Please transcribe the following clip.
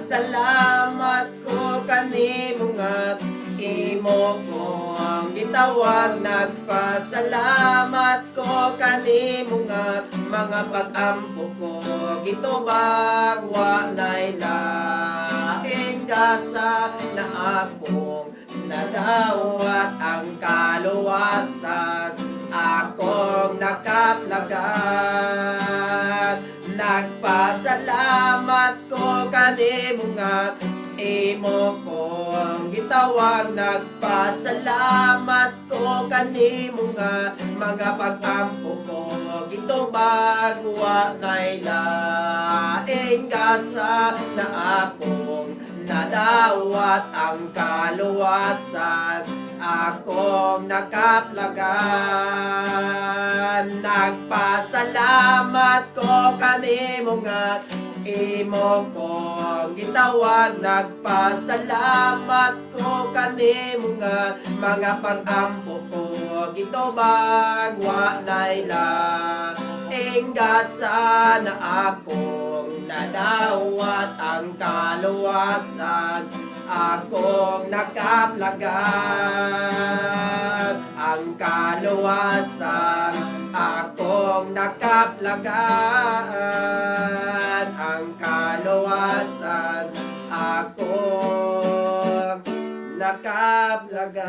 nagpasalamat ko kanimo nga imo kong gitawag. Nagpasalamat ko kanimo nga mga pag-ampo ko gitubag. Wa nay laing gasa na akong nadawat ang kaluwasan akong nakaplagan. Nagpasalamat ko kanimo nga imo kong gitawag. Nagpasalamat ko kanimo nga mga pag-ampo ko gitubag. Wa nay laing gasa na akong nadawat ang kaluwasan akong nakaplagan. Nagpasalamat ko kanimo nga imo kong gitawag. Nagpasalamat ko kanimo nga mga pag-ampo ko gitubag. Wa nay laing gasa na akong nadawat ang kaluwasan akong nakaplagan. Ang kaluwasan akong nakaplagan. Ang kaluwasan akong nakaplagan.